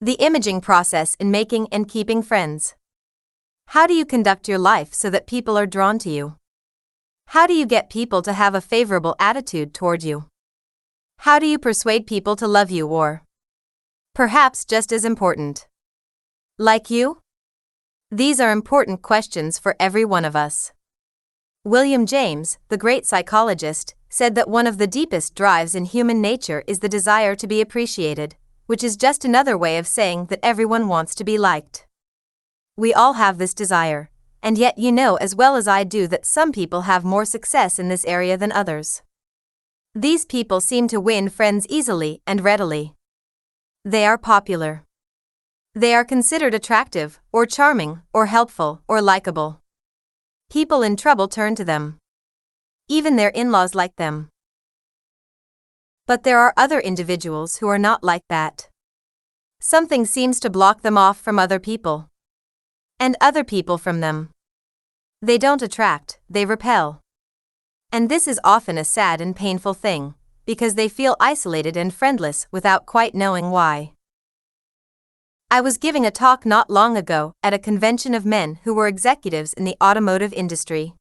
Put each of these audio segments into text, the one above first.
The imaging process in making and keeping friends. How do you conduct your life so that people are drawn to you? How do you get people to have a favorable attitude toward you? How do you persuade people to love you or, perhaps just as important, like you? These are important questions for every one of us. William James, the great psychologist, said that one of the deepest drives in human nature is the desire to be appreciated, which is just another way of saying that everyone wants to be liked. We all have this desire, and yet you know as well as I do that some people have more success in this area than others. These people seem to win friends easily and readily. They are popular. They are considered attractive, or charming, or helpful, or likable. People in trouble turn to them. Even their in-laws like them. But there are other individuals who are not like that. Something seems to block them off from other people. And other people from them. They don't attract, they repel. And this is often a sad and painful thing, because they feel isolated and friendless without quite knowing why. I was giving a talk not long ago at a convention of men who were executives in the automotive industry.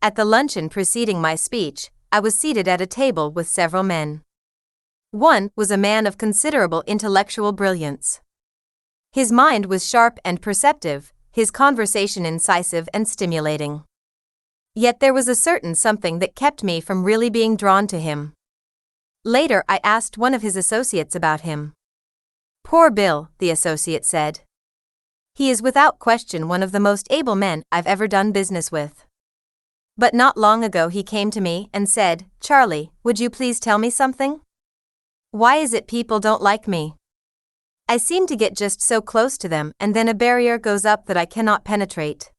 At the luncheon preceding my speech, I was seated at a table with several men. One was a man of considerable intellectual brilliance. His mind was sharp and perceptive, his conversation incisive and stimulating. Yet there was a certain something that kept me from really being drawn to him. Later I asked one of his associates about him. "Poor Bill," the associate said. "He is without question one of the most able men I've ever done business with. But not long ago he came to me and said, 'Charlie, would you please tell me something? Why is it people don't like me? I seem to get just so close to them and then a barrier goes up that I cannot penetrate.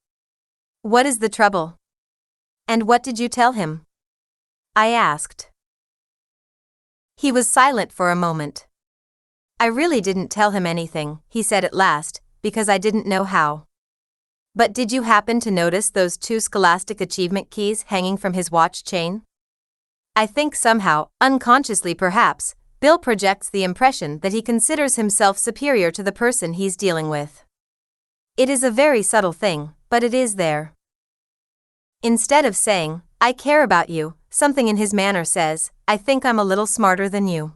What is the trouble?' 'And what did you tell him?' I asked. He was silent for a moment. 'I really didn't tell him anything,' he said at last, 'because I didn't know how. But did you happen to notice those 2 scholastic achievement keys hanging from his watch chain?' I think somehow, unconsciously perhaps, Bill projects the impression that he considers himself superior to the person he's dealing with. It is a very subtle thing, but it is there. Instead of saying, 'I care about you,' something in his manner says, 'I think I'm a little smarter than you.'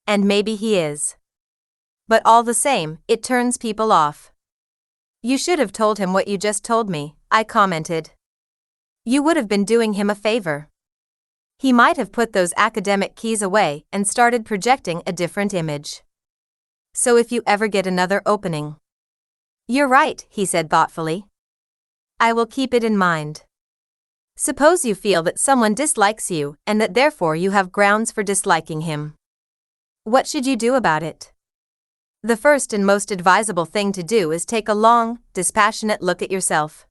And maybe he is. But all the same, it turns people off. 'You should have told him what you just told me,' I commented. 'You would have been doing him a favor. He might have put those academic keys away and started projecting a different image. So if you ever get another opening.' 'You're right,' he said thoughtfully. 'I will keep it in mind. Suppose you feel that someone dislikes you and that therefore you have grounds for disliking him. What should you do about it? The first and most advisable thing to do is take a long, dispassionate look at yourself.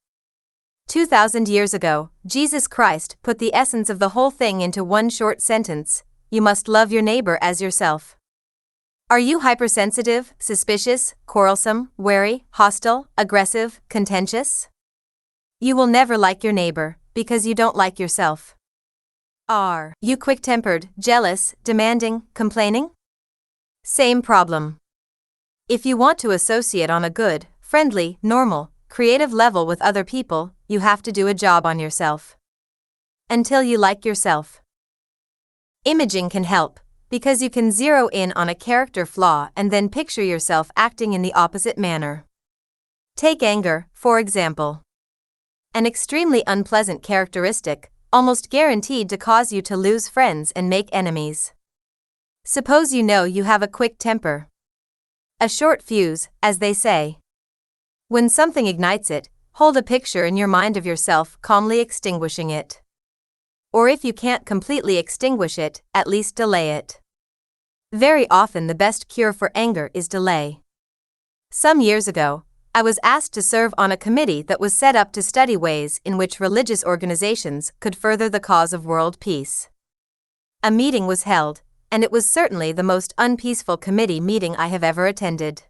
2,000 years ago, Jesus Christ put the essence of the whole thing into one short sentence: you must love your neighbor as yourself. Are you hypersensitive, suspicious, quarrelsome, wary, hostile, aggressive, contentious? You will never like your neighbor, because you don't like yourself. Are you quick-tempered, jealous, demanding, complaining? Same problem. If you want to associate on a good, friendly, normal, creative level with other people, you have to do a job on yourself. Until you like yourself. Imaging can help, because you can zero in on a character flaw and then picture yourself acting in the opposite manner. Take anger, for example. An extremely unpleasant characteristic, almost guaranteed to cause you to lose friends and make enemies. Suppose you know you have a quick temper. A short fuse, as they say. When something ignites it, hold a picture in your mind of yourself calmly extinguishing it. Or if you can't completely extinguish it, at least delay it. Very often the best cure for anger is delay. Some years ago, I was asked to serve on a committee that was set up to study ways in which religious organizations could further the cause of world peace. A meeting was held, and it was certainly the most unpeaceful committee meeting I have ever attended.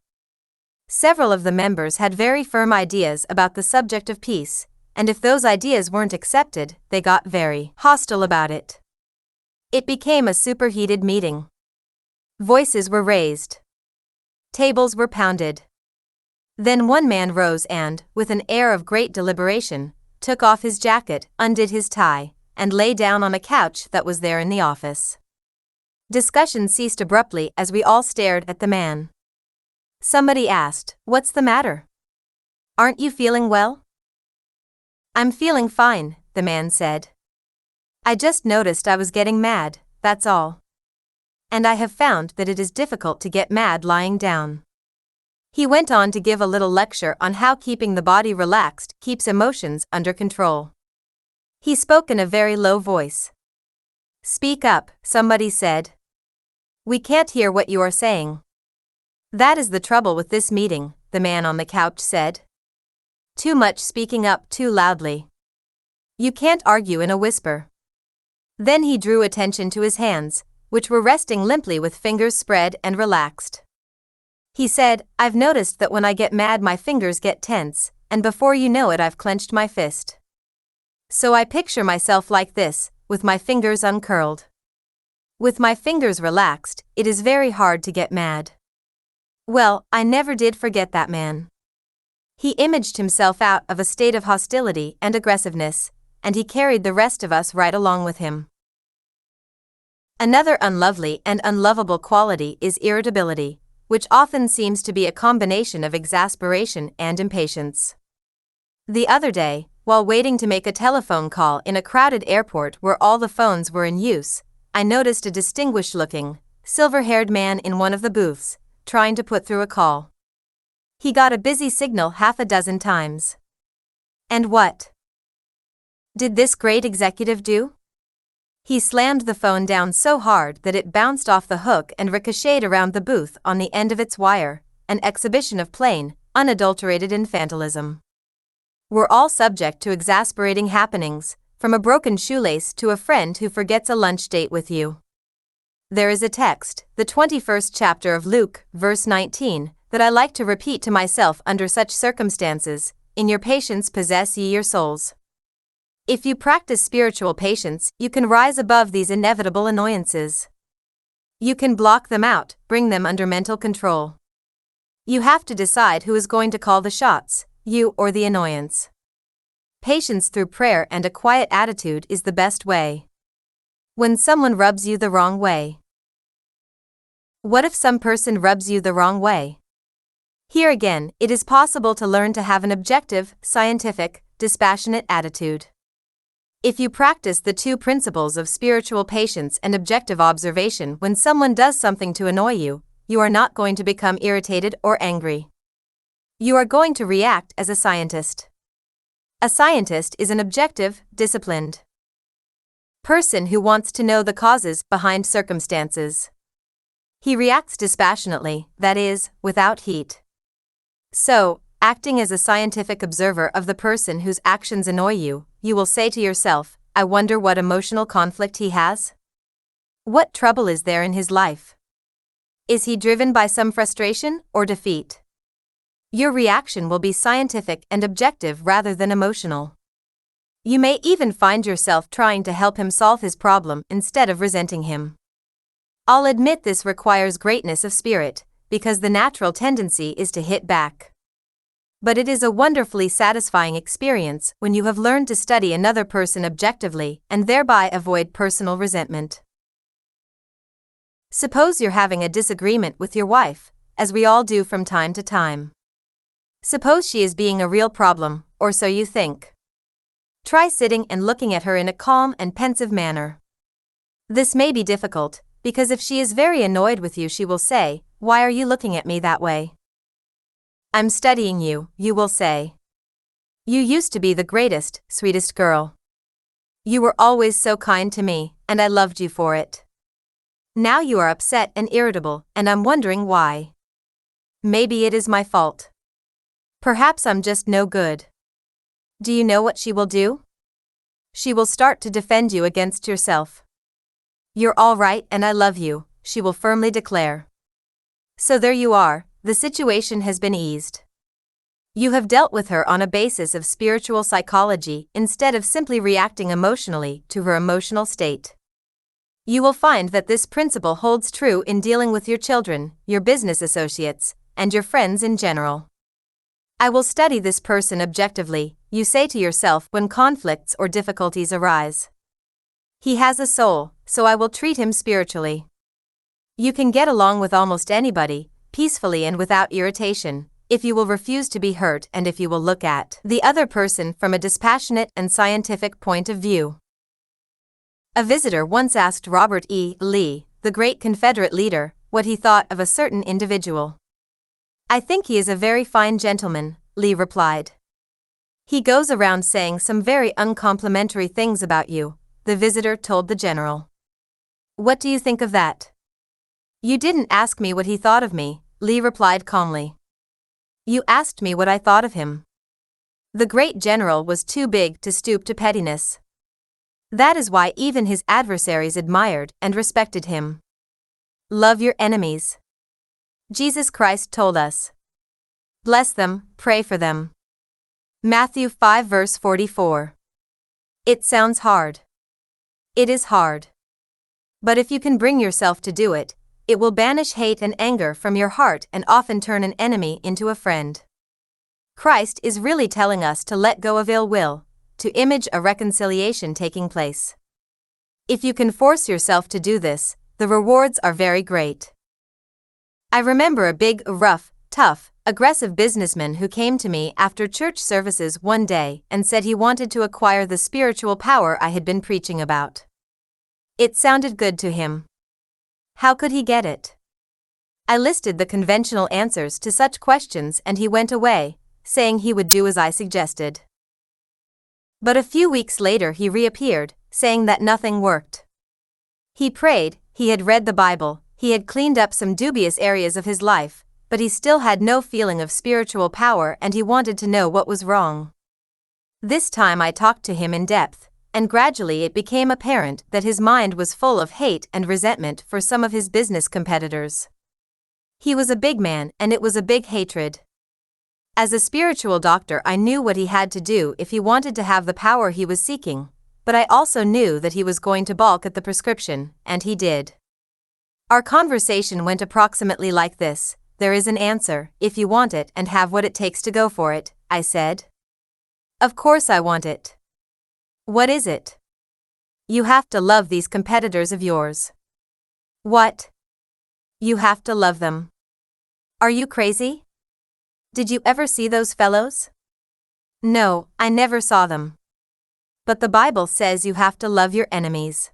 Several of the members had very firm ideas about the subject of peace, and if those ideas weren't accepted, they got very hostile about it. It became a superheated meeting. Voices were raised. Tables were pounded. Then one man rose and, with an air of great deliberation, took off his jacket, undid his tie, and lay down on a couch that was there in the office. Discussion ceased abruptly as we all stared at the man. Somebody asked, "What's the matter? Aren't you feeling well?" "I'm feeling fine," the man said. "I just noticed I was getting mad, that's all. And I have found that it is difficult to get mad lying down." He went on to give a little lecture on how keeping the body relaxed keeps emotions under control. He spoke in a very low voice. "Speak up," somebody said. "We can't hear what you are saying." "That is the trouble with this meeting," the man on the couch said. "Too much speaking up too loudly. You can't argue in a whisper." Then he drew attention to his hands, which were resting limply with fingers spread and relaxed. He said, "I've noticed that when I get mad my fingers get tense, and before you know it I've clenched my fist. So I picture myself like this, with my fingers uncurled. With my fingers relaxed, it is very hard to get mad." Well, I never did forget that man. He imaged himself out of a state of hostility and aggressiveness, and he carried the rest of us right along with him. Another unlovely and unlovable quality is irritability, which often seems to be a combination of exasperation and impatience. The other day, while waiting to make a telephone call in a crowded airport where all the phones were in use, I noticed a distinguished-looking, silver-haired man in one of the booths, trying to put through a call. He got a busy signal half a dozen times. And what did this great executive do? He slammed the phone down so hard that it bounced off the hook and ricocheted around the booth on the end of its wire, an exhibition of plain, unadulterated infantilism. We're all subject to exasperating happenings, from a broken shoelace to a friend who forgets a lunch date with you. There is a text, the 21st chapter of Luke, verse 19, that I like to repeat to myself under such circumstances: "In your patience possess ye your souls." If you practice spiritual patience, you can rise above these inevitable annoyances. You can block them out, bring them under mental control. You have to decide who is going to call the shots, you or the annoyance. Patience through prayer and a quiet attitude is the best way. When someone rubs you the wrong way. What if some person rubs you the wrong way? Here again, it is possible to learn to have an objective, scientific, dispassionate attitude. If you practice the two principles of spiritual patience and objective observation when someone does something to annoy you, you are not going to become irritated or angry. You are going to react as a scientist. A scientist is an objective, disciplined person who wants to know the causes behind circumstances. He reacts dispassionately, that is, without heat. So, acting as a scientific observer of the person whose actions annoy you, you will say to yourself, "I wonder what emotional conflict he has? What trouble is there in his life? Is he driven by some frustration or defeat?" Your reaction will be scientific and objective rather than emotional. You may even find yourself trying to help him solve his problem instead of resenting him. I'll admit this requires greatness of spirit, because the natural tendency is to hit back. But it is a wonderfully satisfying experience when you have learned to study another person objectively and thereby avoid personal resentment. Suppose you're having a disagreement with your wife, as we all do from time to time. Suppose she is being a real problem, or so you think. Try sitting and looking at her in a calm and pensive manner. This may be difficult, because if she is very annoyed with you, she will say, "Why are you looking at me that way?" "I'm studying you," you will say. "You used to be the greatest, sweetest girl. You were always so kind to me, and I loved you for it. Now you are upset and irritable, and I'm wondering why. Maybe it is my fault. Perhaps I'm just no good." Do you know what she will do? She will start to defend you against yourself. "You're all right and I love you," she will firmly declare. So there you are, the situation has been eased. You have dealt with her on a basis of spiritual psychology instead of simply reacting emotionally to her emotional state. You will find that this principle holds true in dealing with your children, your business associates, and your friends in general. I will study this person objectively, you say to yourself when conflicts or difficulties arise. He has a soul, so I will treat him spiritually. You can get along with almost anybody, peacefully and without irritation, if you will refuse to be hurt and if you will look at the other person from a dispassionate and scientific point of view. A visitor once asked Robert E. Lee, the great Confederate leader, what he thought of a certain individual. "I think he is a very fine gentleman," Lee replied. "He goes around saying some very uncomplimentary things about you," the visitor told the general. "What do you think of that?" "You didn't ask me what he thought of me," Lee replied calmly. "You asked me what I thought of him." The great general was too big to stoop to pettiness. That is why even his adversaries admired and respected him. Love your enemies. Jesus Christ told us. Bless them, pray for them. Matthew 5 verse 44. It sounds hard. It is hard. But if you can bring yourself to do it, it will banish hate and anger from your heart and often turn an enemy into a friend. Christ is really telling us to let go of ill will, to image a reconciliation taking place. If you can force yourself to do this, the rewards are very great. I remember a big, rough, tough, aggressive businessman who came to me after church services one day and said he wanted to acquire the spiritual power I had been preaching about. It sounded good to him. How could he get it? I listed the conventional answers to such questions and he went away, saying he would do as I suggested. But a few weeks later he reappeared, saying that nothing worked. He prayed, he had read the Bible, he had cleaned up some dubious areas of his life, but he still had no feeling of spiritual power and he wanted to know what was wrong. This time I talked to him in depth, and gradually it became apparent that his mind was full of hate and resentment for some of his business competitors. He was a big man and it was a big hatred. As a spiritual doctor, I knew what he had to do if he wanted to have the power he was seeking, but I also knew that he was going to balk at the prescription, and he did. Our conversation went approximately like this: "There is an answer, if you want it and have what it takes to go for it," I said. "Of course I want it." "What is it?" "You have to love these competitors of yours." "What?" "You have to love them." "Are you crazy? Did you ever see those fellows?" "No, I never saw them." "But the Bible says you have to love your enemies."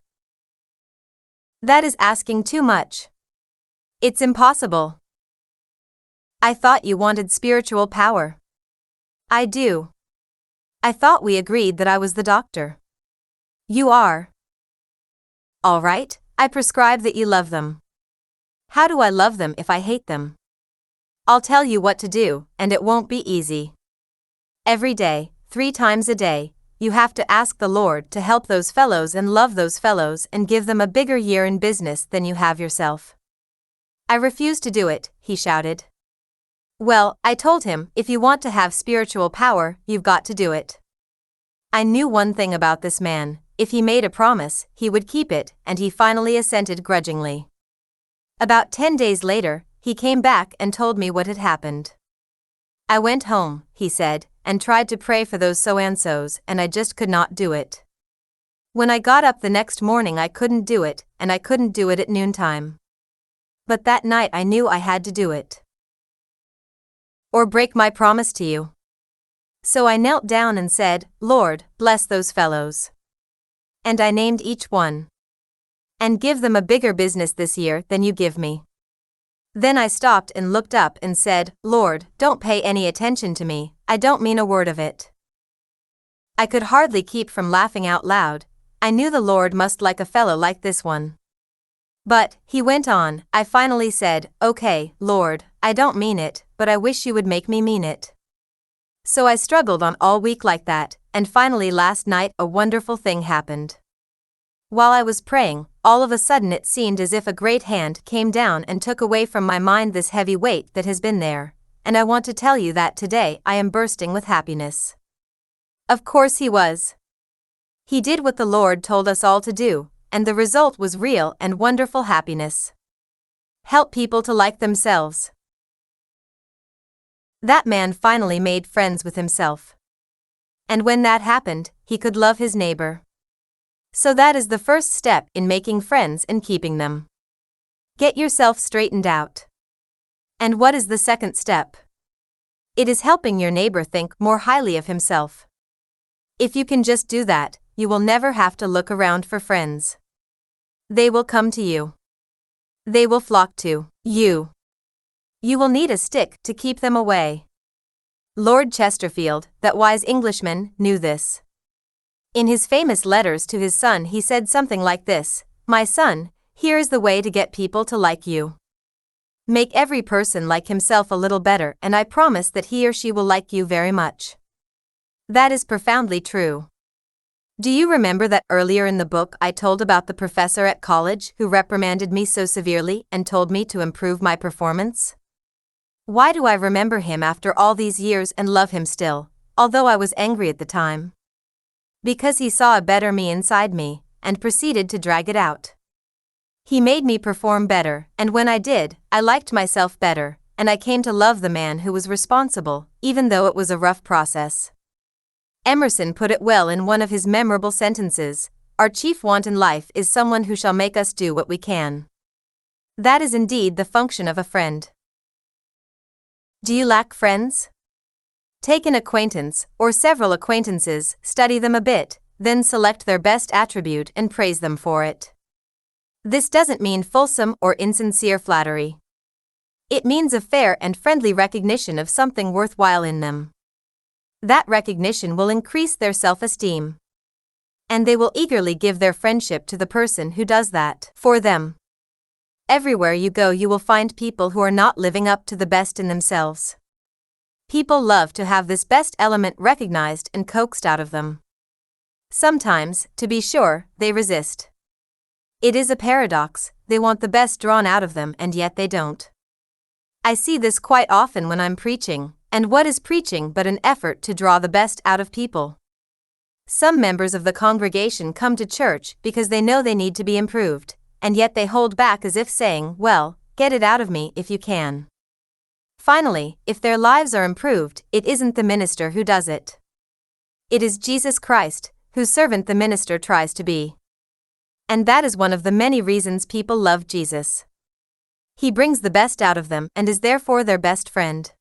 "That is asking too much. It's impossible." "I thought you wanted spiritual power." "I do." "I thought we agreed that I was the doctor." "You are." "All right, I prescribe that you love them." "How do I love them if I hate them?" "I'll tell you what to do, and it won't be easy. Every day, 3 times a day, you have to ask the Lord to help those fellows and love those fellows and give them a bigger year in business than you have yourself." "I refuse to do it," he shouted. Well, I told him, if you want to have spiritual power, you've got to do it. I knew one thing about this man: if he made a promise, he would keep it, and he finally assented grudgingly. About 10 days later, he came back and told me what had happened. "I went home," he said, "and tried to pray for those so-and-sos, and I just could not do it. When I got up the next morning I couldn't do it, and I couldn't do it at noontime. But that night I knew I had to do it. Or break my promise to you. So I knelt down and said, 'Lord, bless those fellows.' And I named each one. And give them a bigger business this year than you give me." Then I stopped and looked up and said, "Lord, don't pay any attention to me, I don't mean a word of it." I could hardly keep from laughing out loud. I knew the Lord must like a fellow like this one. "But," he went on, "I finally said, 'Okay, Lord, I don't mean it, but I wish you would make me mean it.' So I struggled on all week like that, and finally last night a wonderful thing happened. While I was praying, all of a sudden it seemed as if a great hand came down and took away from my mind this heavy weight that has been there, and I want to tell you that today I am bursting with happiness." Of course he was. He did what the Lord told us all to do, and the result was real and wonderful happiness. Help people to like themselves. That man finally made friends with himself. And when that happened, he could love his neighbor. So that is the first step in making friends and keeping them. Get yourself straightened out. And what is the second step? It is helping your neighbor think more highly of himself. If you can just do that, you will never have to look around for friends. They will come to you. They will flock to you. You will need a stick to keep them away. Lord Chesterfield, that wise Englishman, knew this. In his famous letters to his son, he said something like this: "My son, here is the way to get people to like you. Make every person like himself a little better, and I promise that he or she will like you very much." That is profoundly true. Do you remember that earlier in the book I told about the professor at college who reprimanded me so severely and told me to improve my performance? Why do I remember him after all these years and love him still, although I was angry at the time? Because he saw a better me inside me, and proceeded to drag it out. He made me perform better, and when I did, I liked myself better, and I came to love the man who was responsible, even though it was a rough process. Emerson put it well in one of his memorable sentences: "Our chief want in life is someone who shall make us do what we can." That is indeed the function of a friend. Do you lack friends? Take an acquaintance, or several acquaintances, study them a bit, then select their best attribute and praise them for it. This doesn't mean fulsome or insincere flattery. It means a fair and friendly recognition of something worthwhile in them. That recognition will increase their self-esteem. And they will eagerly give their friendship to the person who does that for them. Everywhere you go, you will find people who are not living up to the best in themselves. People love to have this best element recognized and coaxed out of them. Sometimes, to be sure, they resist. It is a paradox: they want the best drawn out of them and yet they don't. I see this quite often when I'm preaching, and what is preaching but an effort to draw the best out of people? Some members of the congregation come to church because they know they need to be improved, and yet they hold back as if saying, "Well, get it out of me if you can." Finally, if their lives are improved, it isn't the minister who does it. It is Jesus Christ, whose servant the minister tries to be. And that is one of the many reasons people love Jesus. He brings the best out of them and is therefore their best friend.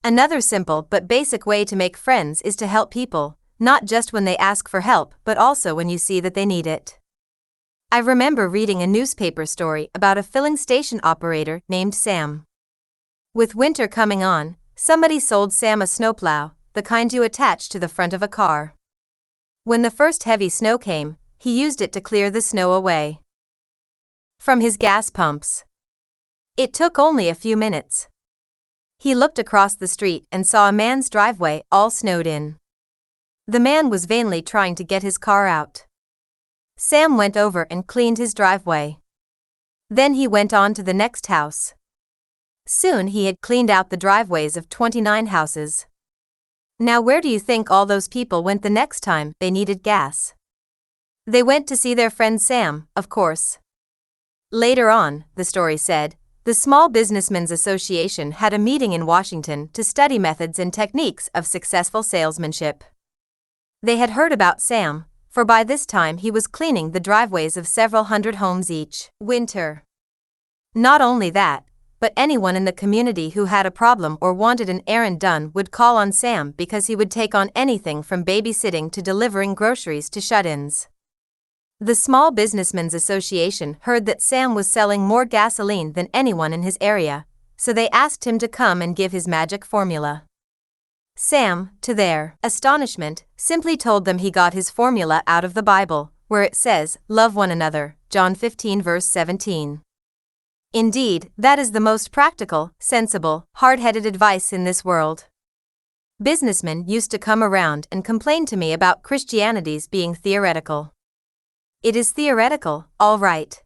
Another simple but basic way to make friends is to help people, not just when they ask for help but also when you see that they need it. I remember reading a newspaper story about a filling station operator named Sam. With winter coming on, somebody sold Sam a snowplow, the kind you attach to the front of a car. When the first heavy snow came, he used it to clear the snow away from his gas pumps. It took only a few minutes. He looked across the street and saw a man's driveway all snowed in. The man was vainly trying to get his car out. Sam went over and cleaned his driveway. Then he went on to the next house. Soon he had cleaned out the driveways of 29 houses. Now where do you think all those people went the next time they needed gas? They went to see their friend Sam, of course. Later on, the story said, the Small Businessmen's Association had a meeting in Washington to study methods and techniques of successful salesmanship. They had heard about Sam, for by this time he was cleaning the driveways of several hundred homes each winter. Not only that, but anyone in the community who had a problem or wanted an errand done would call on Sam because he would take on anything from babysitting to delivering groceries to shut-ins. The Small Businessmen's Association heard that Sam was selling more gasoline than anyone in his area, so they asked him to come and give his magic formula. Sam, to their astonishment, simply told them he got his formula out of the Bible, where it says, "Love one another," John 15 verse 17. Indeed, that is the most practical, sensible, hard-headed advice in this world. Businessmen used to come around and complain to me about Christianity's being theoretical. It is theoretical, all right.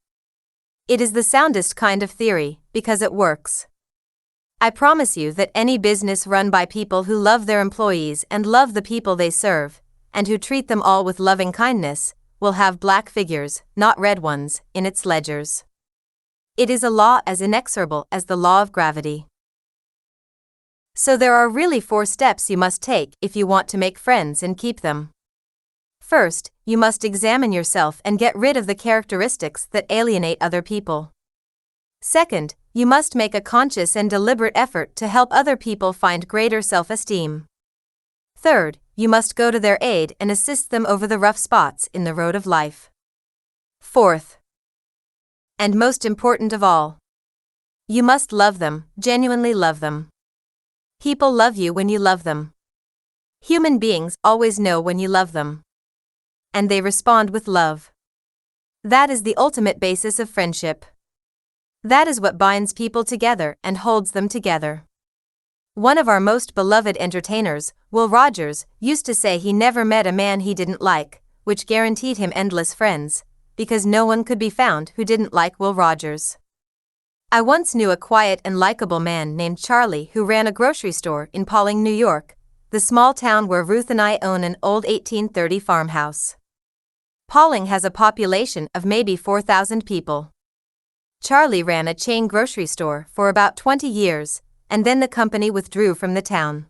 It is the soundest kind of theory, because it works. I promise you that any business run by people who love their employees and love the people they serve, and who treat them all with loving kindness, will have black figures, not red ones, in its ledgers. It is a law as inexorable as the law of gravity. So there are really 4 steps you must take if you want to make friends and keep them. First, you must examine yourself and get rid of the characteristics that alienate other people. Second, you must make a conscious and deliberate effort to help other people find greater self-esteem. Third, you must go to their aid and assist them over the rough spots in the road of life. Fourth, and most important of all, you must love them, genuinely love them. People love you when you love them. Human beings always know when you love them. And they respond with love. That is the ultimate basis of friendship. That is what binds people together and holds them together. One of our most beloved entertainers, Will Rogers, used to say he never met a man he didn't like, which guaranteed him endless friends, because no one could be found who didn't like Will Rogers. I once knew a quiet and likable man named Charlie who ran a grocery store in Pawling, New York, the small town where Ruth and I own an old 1830 farmhouse. Pawling has a population of maybe 4,000 people. Charlie ran a chain grocery store for about 20 years, and then the company withdrew from the town.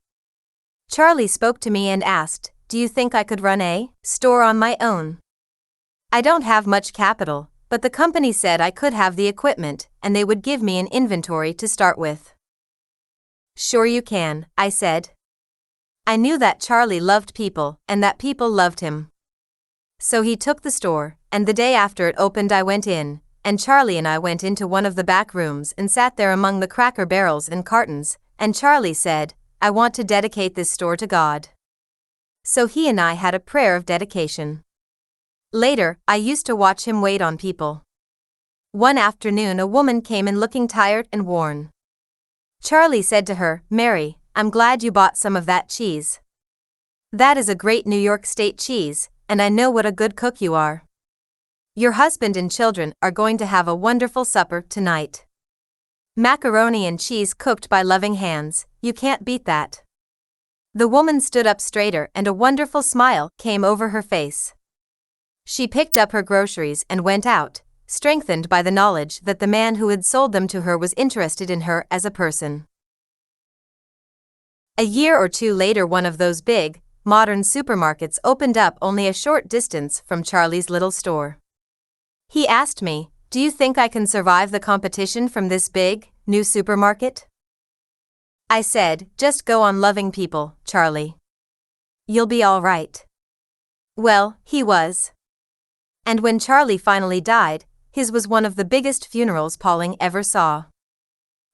Charlie spoke to me and asked, "Do you think I could run a store on my own? I don't have much capital, but the company said I could have the equipment, and they would give me an inventory to start with." "Sure you can," I said. I knew that Charlie loved people, and that people loved him. So he took the store, and the day after it opened I went in, and Charlie and I went into one of the back rooms and sat there among the cracker barrels and cartons, and Charlie said, "I want to dedicate this store to God." So he and I had a prayer of dedication. Later, I used to watch him wait on people. One afternoon a woman came in looking tired and worn. Charlie said to her, "Mary, I'm glad you bought some of that cheese. That is a great New York State cheese, and I know what a good cook you are. Your husband and children are going to have a wonderful supper tonight. Macaroni and cheese cooked by loving hands, you can't beat that." The woman stood up straighter and a wonderful smile came over her face. She picked up her groceries and went out, strengthened by the knowledge that the man who had sold them to her was interested in her as a person. A year or two later one of those big, modern supermarkets opened up only a short distance from Charlie's little store. He asked me, "Do you think I can survive the competition from this big, new supermarket?" I said, "Just go on loving people, Charlie. You'll be all right." Well, he was. And when Charlie finally died, his was one of the biggest funerals Pawling ever saw.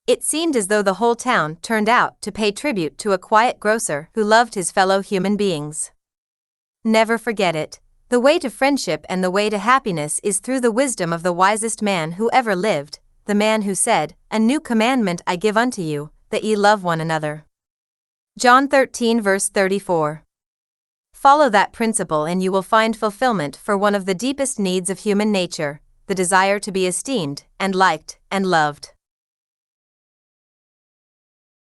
It seemed as though the whole town turned out to pay tribute to a quiet grocer who loved his fellow human beings. Never forget it. The way to friendship and the way to happiness is through the wisdom of the wisest man who ever lived, the man who said, "A new commandment I give unto you, that ye love one another." John 13 verse 34. Follow that principle and you will find fulfillment for one of the deepest needs of human nature, the desire to be esteemed and liked and loved.